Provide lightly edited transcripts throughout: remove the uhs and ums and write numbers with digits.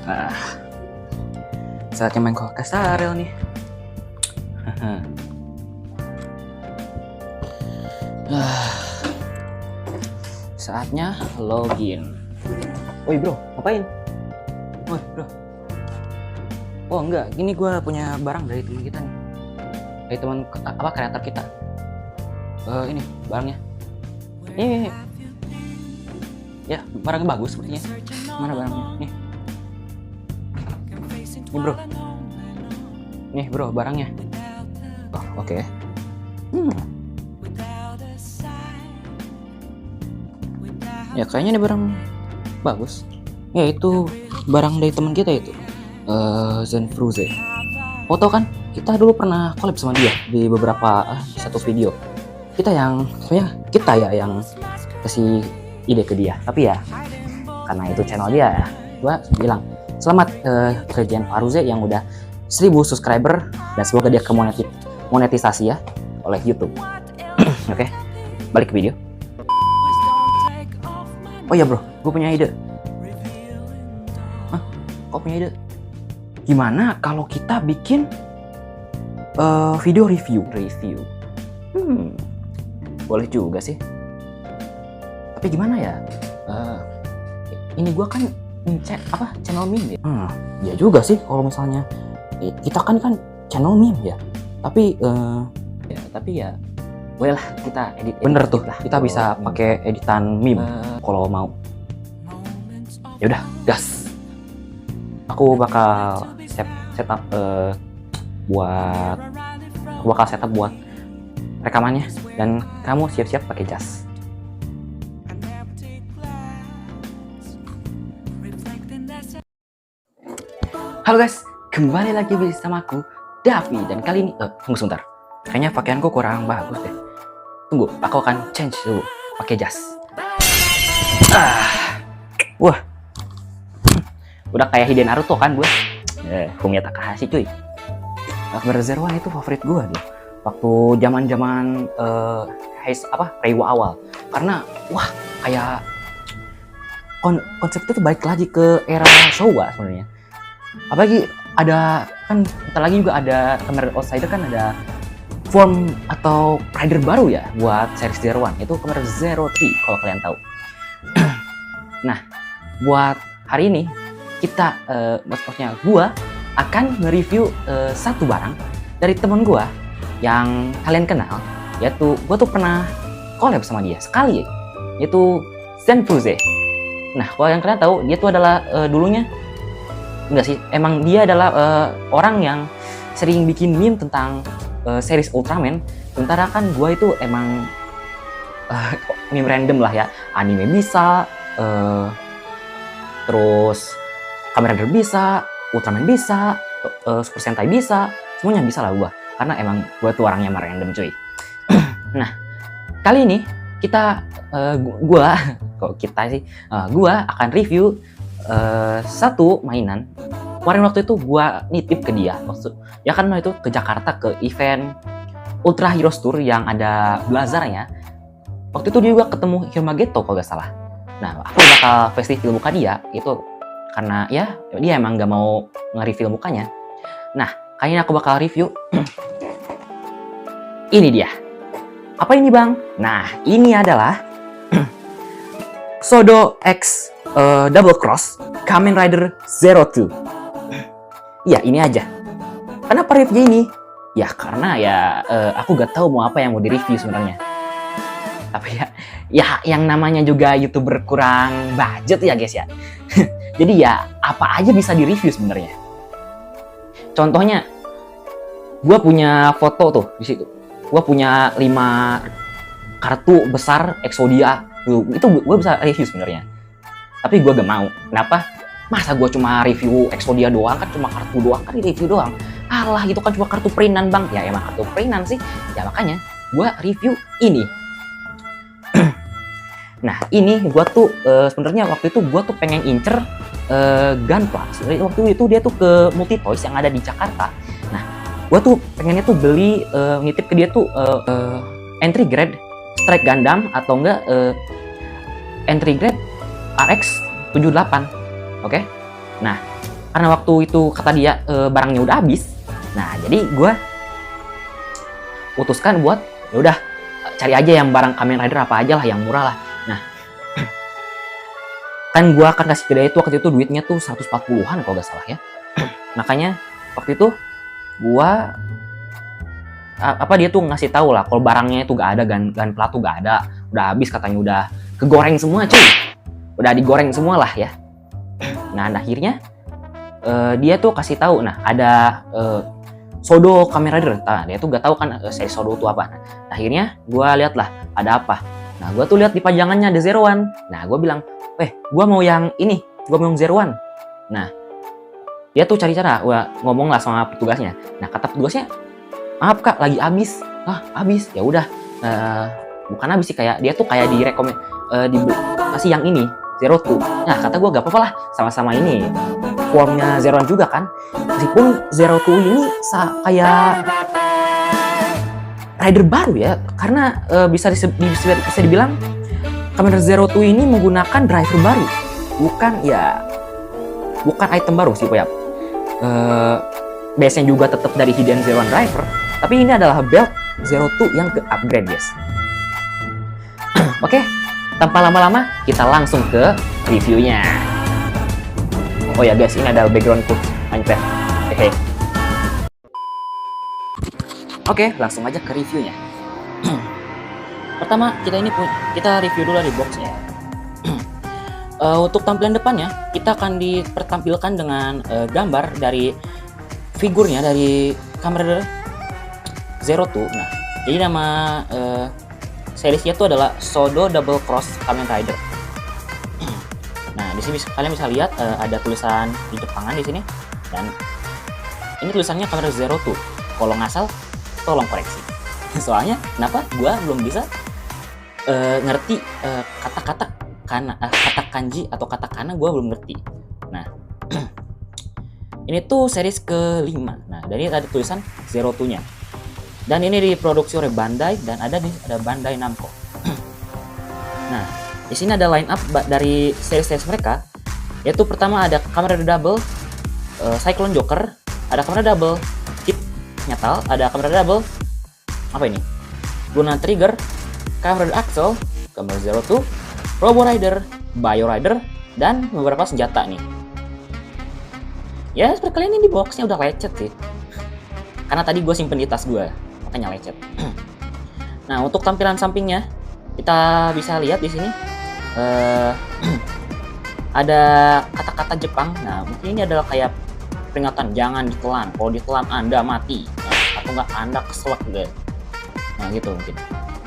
Ah, saatnya main Kolkas Ariel nih. Saatnya login. Woi bro, ngapain? Woi bro. Oh enggak, ini gue punya barang dari teman kita nih. Dari teman kreator kita. Ini barangnya. Ini. Ya, barangnya bagus sepertinya. Mana barangnya? Nih. Nih bro. Nih bro, barangnya. Oh, oke. Ya kayaknya ini barang bagus. Ya itu barang dari teman kita itu. Zenfruze. Foto kan? Kita dulu pernah collab sama dia di beberapa satu video. Kita yang yang kasih ide ke dia. Tapi ya karena itu channel dia ya, gua bilang selamat ke Zenfruze yang udah 1000 subscriber dan semoga dia monetisasi ya oleh YouTube. Oke, balik ke video. Oh ya bro, gue punya ide. Hah? Kok punya ide? Gimana kalau kita bikin video review? Boleh juga sih. Tapi gimana ya? Ini gue kan channel meme ya. Ya juga sih kalau misalnya kita kan channel meme ya. Tapi ya boleh lah kita edit. Bener tuh lah, kita bisa pakai editan meme kalau mau. Ya udah, gas. Aku bakal setup buat rekamannya dan kamu siap-siap pakai jas. Halo guys, kembali lagi bersama aku Davi dan kali ini tunggu sebentar. Kayaknya pakaianku kurang bagus deh. Tunggu, aku akan change dulu pakai jas. Wah. Udah kayak Hide Naruto kan gue. Fumiya Takahashi cuy. Kamen Rider Zero One itu favorit gue deh. Waktu zaman-zaman Reiwa awal. Karena wah, kayak konsep itu balik lagi ke era Showa sebenarnya. Apalagi ada kan bentar lagi juga ada Kamen Rider Outsider kan ada form atau rider baru ya buat series Zero One, itu Kamen Rider Zero 3 kalau kalian tahu. Nah, buat hari ini kita maksudnya gua akan nge-review satu barang dari temen gua yang kalian kenal, yaitu gua tuh pernah collab sama dia sekali, yaitu Zenfruze. Nah, kalau yang kalian tahu, dia tuh adalah dulunya enggak sih, emang dia adalah orang yang sering bikin meme tentang series Ultraman. Sementara kan gue itu emang meme random lah ya, anime bisa, terus Kamen Rider bisa, Ultraman bisa, Super Sentai bisa, semuanya bisa lah gue, karena emang gue tuh orangnya emang random cuy. Nah, kali ini kita gue akan review satu mainan. Kemarin waktu itu gue nitip ke dia, ya kan itu ke Jakarta ke event Ultra Heroes Tour yang ada Blazarnya. Waktu itu dia juga ketemu Hirmageto kalau gak salah. Nah, aku bakal festival muka dia itu karena ya dia emang gak mau nge-review mukanya. Nah, kali ini aku bakal review ini dia. Apa ini bang? Nah, ini adalah Sodo X Double Cross Kamen Rider Zero 2. Ya ini aja. Kenapa review ini? Ya karena ya aku gak tahu mau apa yang mau di-review sebenarnya. Tapi ya yang namanya juga YouTuber kurang budget ya guys ya. Jadi ya apa aja bisa di-review sebenarnya. Contohnya, gue punya foto tuh di situ. Gue punya 5 kartu besar Exodia. Itu gue bisa review sebenarnya. Tapi gue gak mau. Kenapa? Masa gue cuma review Exodia doang, kan cuma kartu doang, kan review doang. Alah, gitu kan cuma kartu printan bang. Ya emang kartu printan sih. Ya makanya gue review ini. Nah ini gue tuh sebenarnya waktu itu gue tuh pengen incer Gunpla. Waktu itu dia tuh ke Multi Toys yang ada di Jakarta. Nah gue tuh pengennya tuh beli nitip ke dia tuh entry grade Strike Gundam atau enggak entry grade RX 78. Oke. Nah, karena waktu itu kata dia barangnya udah habis. Nah, jadi gue putuskan buat ya udah cari aja yang barang Kamen Rider apa aja lah yang murah lah. Nah, kan gue akan kasih ke dia itu waktu itu duitnya tuh 140-an kalau gak salah ya. Makanya waktu itu gue dia tuh ngasih tahu lah kalau barangnya itu gak ada, gan plat tuh gak ada, udah habis katanya, udah kegoreng semua cuy, udah digoreng semua lah ya. Nah, akhirnya dia tuh kasih tahu, nah ada Sodo Kamen Rider. Nah, dia tuh gak tahu kan seri Sodo itu apa. Nah, akhirnya gue lihat lah ada apa. Nah, gue tuh lihat di pajangannya ada Zero One. Nah, gue bilang, gue mau yang ini, gue mau yang Zero One. Nah, dia tuh cari cara, gue ngomong lah sama petugasnya. Nah, kata petugasnya, maaf kak, lagi habis. Habis. Ya udah, bukan habis sih, kayak dia tuh kayak dikasih yang ini, Zero Two. Nah, kata gue gak apa-apa lah, sama-sama ini formnya Zero One juga kan. Meskipun Zero Two ini kayak rider baru ya, karena bisa dibilang Kamen Rider Zero Two ini menggunakan driver baru, bukan item baru sih ya. Base-nya juga tetap dari Hidden Zero One driver, tapi ini adalah belt Zero Two yang ke upgrade guys. Oke, tanpa lama-lama kita langsung ke reviewnya. Oh ya guys, ini ada backgroundku Minecraft. Hehe. Oke, langsung aja ke reviewnya. Pertama, kita review dulu dari boxnya. Untuk tampilan depannya, kita akan dipertampilkan dengan gambar dari figurnya dari Kamen Rider Zero Two. Nah, jadi nama seriesnya itu adalah Sodo Double Cross Kamen Rider. Nah, di sini kalian bisa lihat ada tulisan di Jepangan di sini, dan ini tulisannya Kamen Rider Zero Two. Kalau ngasal, tolong koreksi. Soalnya kenapa gua belum bisa ngerti kata-kata kata kanji atau kata kana, gua belum ngerti. Nah, ini tuh series ke-5. Nah, dan ini ada tulisan Zero Two-nya. Dan ini diproduksi oleh Bandai, dan ada Bandai Namco. Nah, di sini ada line up dari series mereka, yaitu pertama ada Kamen Rider Double Cyclone Joker, ada Kamen Rider Double Kid Nyatal, ada Kamen Rider Double apa ini? Guna Trigger, Kamen Rider Axel, Kamen Rider Zero Two, Robo Rider, Bio Rider, dan beberapa senjata nih. Ya, seperti kalian ini di boxnya udah lecet sih. Karena tadi gue simpen di tas gue, makanya lecet. Nah, untuk tampilan sampingnya kita bisa lihat di sini ada kata-kata Jepang. Nah, mungkin ini adalah kayak peringatan jangan ditelan. Kalau ditelan Anda mati, atau enggak Anda keselak guys. Nah, gitu mungkin.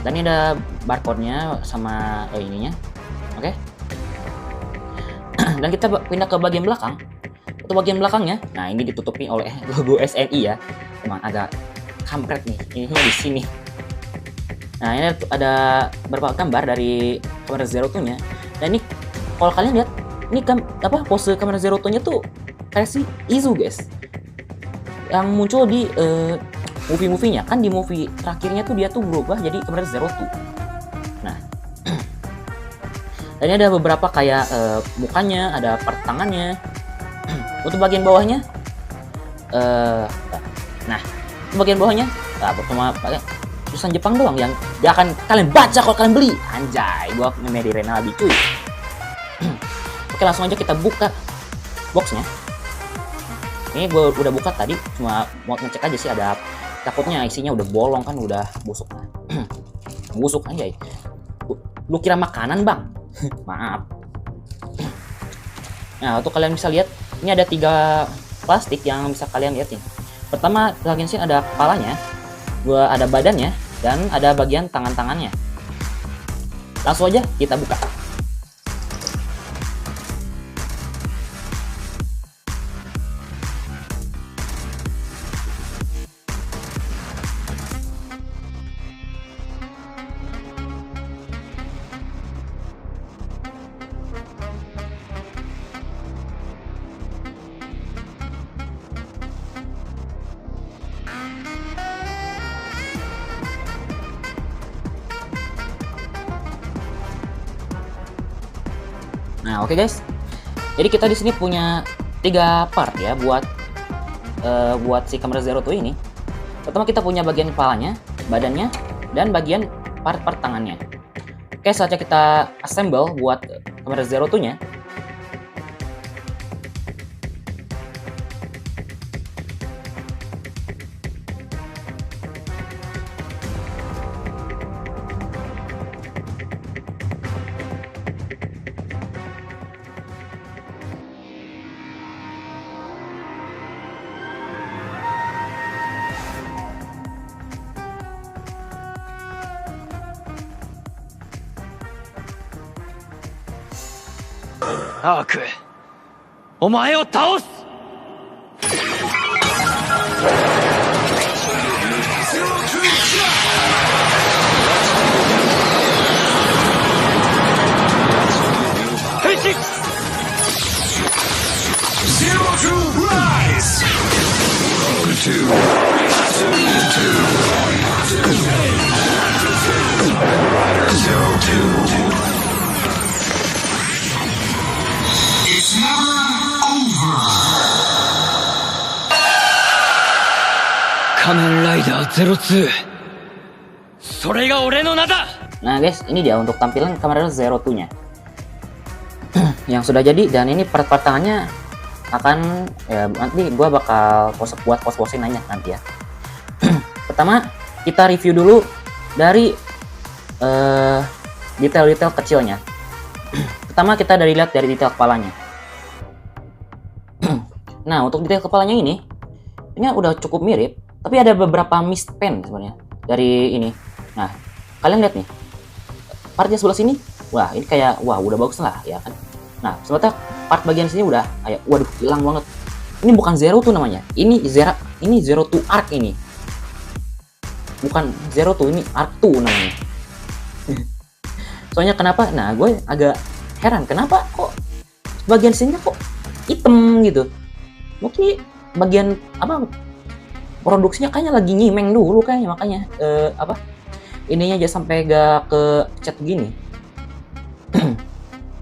Dan ini ada barcode-nya sama ininya. Oke. Dan kita pindah ke bagian belakang. Untuk bagian belakangnya, nah ini ditutupi oleh logo SNI ya. Emang agak kampret nih, ini di sini. Nah, ini ada beberapa gambar dari Kamen Rider Zero Two-nya. Dan ini kalau kalian lihat, ini pose Kamen Rider Zero Two-nya tuh versi Izu guys. Yang muncul di movie-movie-nya. Kan di movie terakhirnya tuh dia tuh berubah jadi Kamen Rider Zero Two. Nah, dan ini ada beberapa kayak mukanya, ada part tangannya. Untuk bagian bawahnya, nah, untuk bagian bawahnya, cuma pakai tulisan Jepang doang yang gak akan kalian baca kalau kalian beli. Anjay, gua Medi Renaldi cuy. Oke, langsung aja kita buka boxnya. Ini gua udah buka tadi, cuma mau ngecek aja sih, ada takutnya isinya udah bolong kan, udah busuk. Busuk anjay. Lu kira makanan bang? Maaf. Nah, untuk kalian bisa lihat, ini ada 3 plastik yang bisa kalian lihat nih. Pertama, bagian sini ada kepalanya, ada badannya, dan ada bagian tangan-tangannya. Langsung aja kita buka. Nah, oke guys. Jadi kita di sini punya tiga part ya buat si kamera Zero Two ini. Pertama kita punya bagian kepalanya, badannya, dan bagian part-part tangannya. Oke, saatnya kita assemble buat kamera Zero Two-nya.アーク、お前を倒す。変身。Zero to rise! It's never over! 仮面ライダー02、それが俺の名だ。 Nah guys, ini dia untuk tampilan kamera Zero Two-nya yang sudah jadi, dan ini part-part tangannya akan ya nanti gua bakal buat pos-posin aja nanti ya. Pertama kita review dulu dari detail-detail kecilnya. Pertama kita lihat dari detail kepalanya. Nah, untuk detail kepalanya ini udah cukup mirip, tapi ada beberapa mispen sebenarnya dari ini. Nah, kalian lihat nih, partnya sebelah sini, wah ini kayak wah udah bagus lah ya kan. Nah, sementara part bagian sini udah kayak waduh hilang banget. Ini bukan Zero Two namanya, ini Zero Two Arc ini. Bukan Zero Two, ini Arc 2 namanya. Soalnya kenapa? Nah, gue agak heran kenapa kok bagian sini kok hitam gitu. Mungkin bagian apa produksinya kayaknya lagi nyimeng dulu kayaknya, makanya ininya aja sampai gak ke cat gini.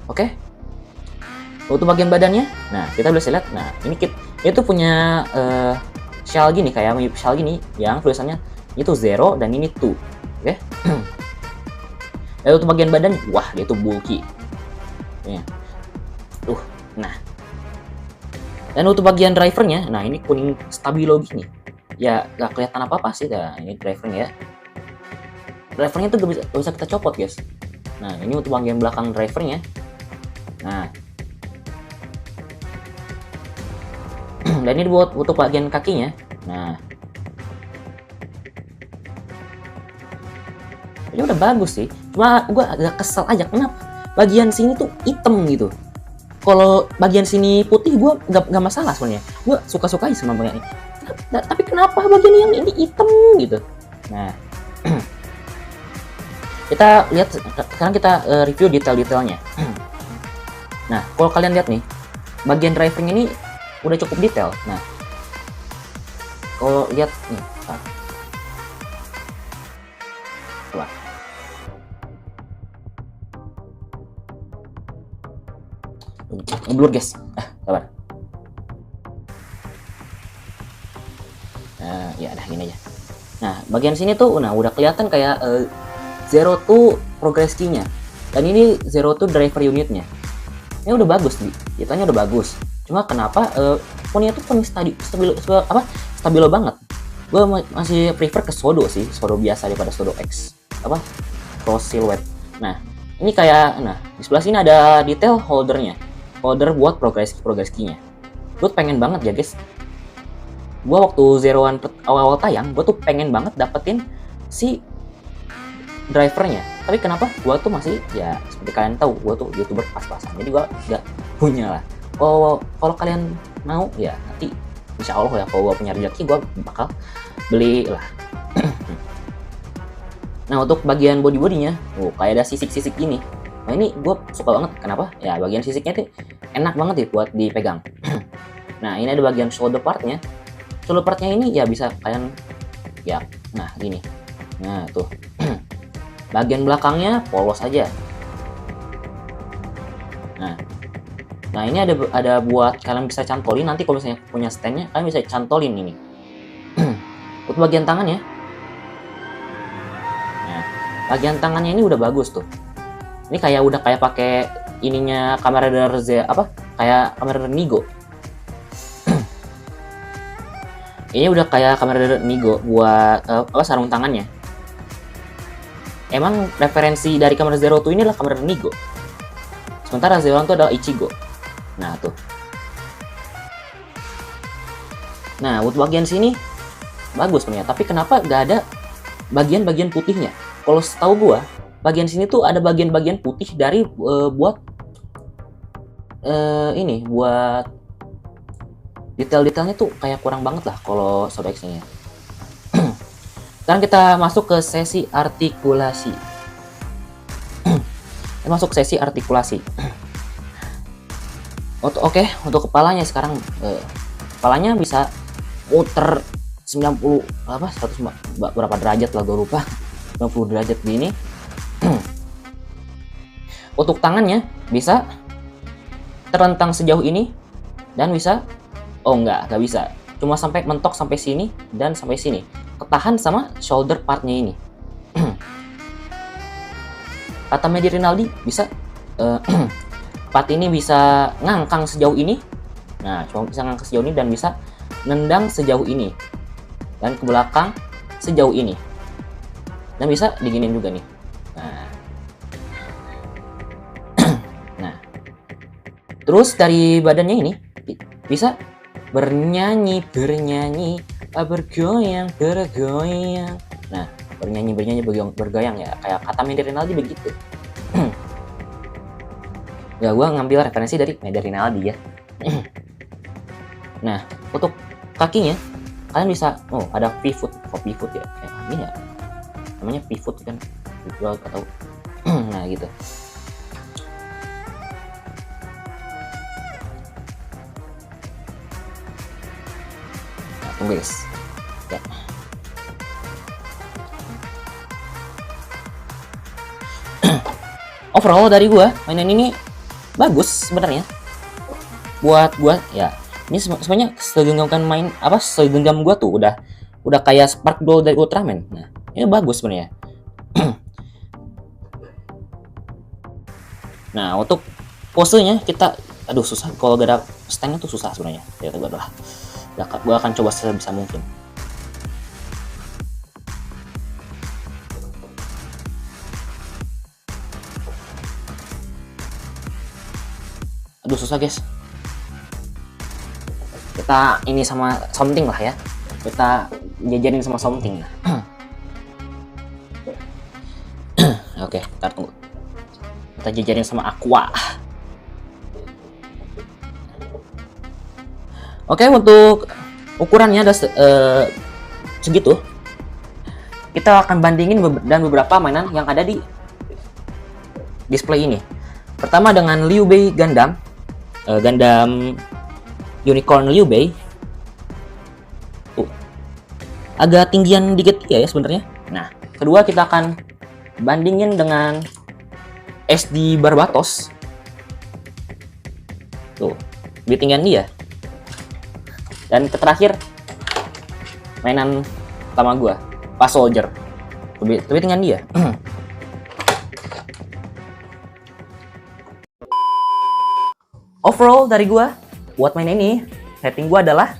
Oke. Untuk bagian badannya, nah kita bisa lihat. Nah ini itu punya shell gini, kayak shell gini yang tulisannya itu zero dan ini two. Oke. Lalu untuk bagian badan, wah dia itu bulky. Ya. Nah. Dan untuk bagian drivernya, nah ini kuning stabilo gini. Ya gak kelihatan apa-apa sih. Nah, ini drivernya ya. Drivernya tuh gak bisa kita copot guys. Nah ini untuk bagian belakang drivernya. Nah. Dan ini buat untuk bagian kakinya. Nah. Ini udah bagus sih. Cuma gue agak kesel aja kenapa bagian sini tuh hitam gitu. Kalau bagian sini putih gue gak masalah sebenarnya. Gue suka-suka aja sama bagian ini. Tapi kenapa bagian yang ini hitam gitu? Nah, kita lihat sekarang kita review detail-detailnya. Nah, kalau kalian lihat nih, bagian driving ini udah cukup detail. Nah, kalau lihat nih, coba. Ngeblur guys, sabar. Ya udah gini aja. Nah bagian sini tuh, nah udah kelihatan kayak Zero Two progress key-nya, dan ini Zero Two driver unitnya. Ini udah bagus nih, ditanya udah bagus. Cuma kenapa ponnya tuh poni stabilo banget. Gue masih prefer ke Sodo sih, Sodo biasa daripada Sodo X cross silhouette. Nah ini kayak, nah di sebelah sini ada detail holder buat progress key-nya. Gue pengen banget ya guys, gue waktu Zero One awal-awal tayang, gue tuh pengen banget dapetin si drivernya. Tapi kenapa gue tuh masih, ya seperti kalian tahu, gue tuh YouTuber pas-pasan, jadi gue gak punya lah. Kalau kalian mau ya nanti insya Allah ya, kalau gue punya rezeki gue bakal beli lah. Nah untuk bagian body-bodinya, kayak ada sisik-sisik gini. Nah ini gue suka banget. Kenapa? Ya bagian sisiknya tuh enak banget ya buat dipegang. Nah ini ada bagian shoulder partnya. Shoulder partnya ini ya bisa kalian ya, nah gini. Nah tuh. Bagian belakangnya polos aja. Nah Nah, ini ada buat kalian bisa cantolin nanti kalau misalnya punya standnya, kalian bisa cantolin ini. Untuk bagian tangan ya. Nah, bagian tangannya ini udah bagus tuh. Ini kayak udah kayak pakai ininya kamera dari kayak kamera dari Nigo. Ini udah kayak kamera dari Nigo buat sarung tangannya. Emang referensi dari kamera Zero tuh inilah kamera dari Nigo. Sementara Zero itu adalah Ichigo. Nah, tuh. Nah, buat bagian sini bagus sebenarnya, tapi kenapa nggak ada bagian-bagian putihnya? Kalau setahu gua, bagian sini tuh ada bagian-bagian putih dari buat detail-detailnya tuh kayak kurang banget lah kalau Soul Action-nya. Sekarang kita masuk ke sesi artikulasi. Masuk ke sesi artikulasi. Oke, untuk kepalanya sekarang kepalanya bisa muter 100 berapa derajat lah, gue lupa. 90 derajat gini. Untuk tangannya bisa terentang sejauh ini dan bisa nggak bisa. Cuma sampai mentok sampai sini dan sampai sini. Ketahan sama shoulder partnya ini. Kata Medi Rinaldi bisa part ini bisa ngangkang sejauh ini. Nah, cuma bisa ngangkang sejauh ini dan bisa nendang sejauh ini. Dan ke belakang sejauh ini. Dan bisa diginin juga nih. Nah. Terus dari badannya ini bisa bergoyang. Nah, bergoyang ya, kayak kata Medi Rinaldi begitu. Ya, gue ngambil referensi dari Medi Rinaldi ya. Nah, untuk kakinya kalian bisa, ada pivot ya, ini ya, namanya pivot kan, atau nah gitu. Nah, tunggu guys. Ya. Overall dari gua mainan ini bagus sebenarnya. Buat gua ya, ini sebenarnya segenggam gua tuh udah kayak Spark Ball dari Ultraman. Nah, ini bagus sebenarnya. Nah, untuk posenya kita susah kalau gak ada standnya tuh susah sebenarnya. Ya gua akan coba sebisa mungkin. Susah guys. Kita ini sama something lah ya. Kita jajarin sama something. Oke, ntar tunggu. Kita jajarin sama Aqua. Oke, untuk ukurannya ada segitu. Kita akan bandingin dan beberapa mainan yang ada di display ini. Pertama dengan Liu Bei Gundam. Gundam Unicorn Liu Bei. Agak tinggian dikit ya sebenarnya. Nah, kedua kita akan bandingin dengan SD Barbatos. Tuh, lebih tinggian dia. Dan terakhir mainan pertama gua, Pas Soldier. Lebih tinggian dia. Overall dari gua buat main ini, rating gua adalah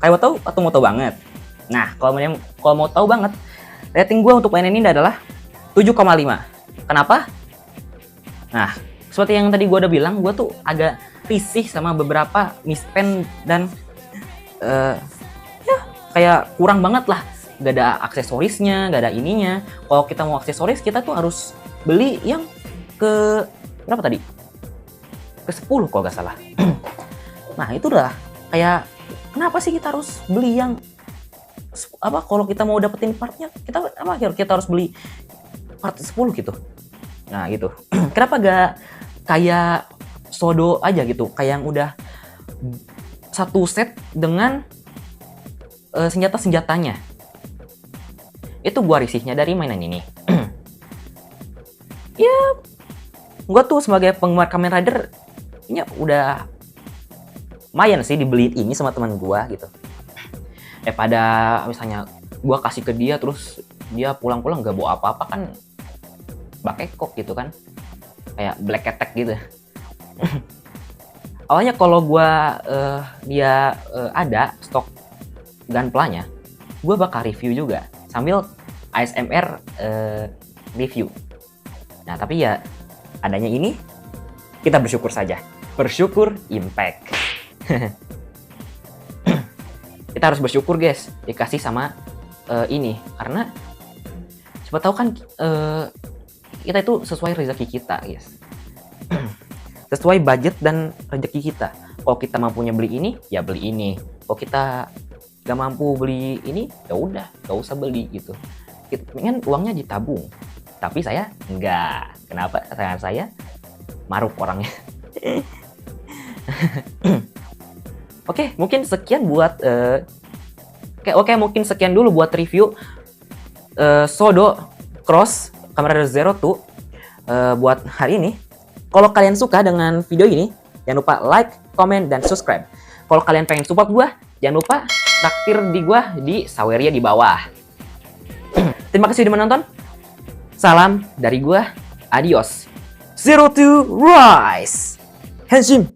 kayak mau tahu banget. Nah, kalau mau tahu banget, rating gua untuk main ini adalah 7,5. Kenapa? Nah, seperti yang tadi gua udah bilang, gua tuh agak risih sama beberapa mispen dan ya kayak kurang banget lah. Gak ada aksesorisnya, gak ada ininya. Kalau kita mau aksesoris, kita tuh harus beli yang ke berapa tadi? Ke 10 kalau nggak salah. Nah, itu udah kayak kenapa sih kita harus beli yang kalau kita mau dapetin partnya kita harus beli part 10 gitu. Nah, gitu. Kenapa gak kayak Sodo aja gitu, kayak yang udah satu set dengan senjata-senjatanya. Itu gua risihnya dari mainan ini. Ya Gue tuh sebagai penggemar Kamen Rider, ya udah lumayan sih dibeliin ini sama teman gue gitu. Pada misalnya gue kasih ke dia terus dia pulang-pulang nggak bawa apa-apa kan, bakekok gitu kan, kayak black attack gitu. Awalnya kalau gue dia ada stok Gunpla-nya, gue bakal review juga sambil ASMR review. Nah tapi ya adanya ini, kita bersyukur saja. Bersyukur impact. Kita harus bersyukur guys, dikasih sama ini. Karena siapa tahu kan kita itu sesuai rezeki kita guys. Sesuai budget dan rezeki kita. Kalau kita mampunya beli ini, ya beli ini. Kalau kita gak mampu beli ini, ya udah, gak usah beli gitu. Kita pengen uangnya ditabung. Tapi saya enggak. Kenapa? Karena saya maruk orangnya. Oke, mungkin sekian buat Oke, mungkin sekian dulu buat review Sodo Cross Kamen Rider Zero 2 buat hari ini. Kalau kalian suka dengan video ini, jangan lupa like, comment, dan subscribe. Kalau kalian pengen support gua, jangan lupa traktir di gua di Saweria di bawah. Terima kasih sudah menonton. Salam dari gua. Adios. Zero to Rise. Henshin.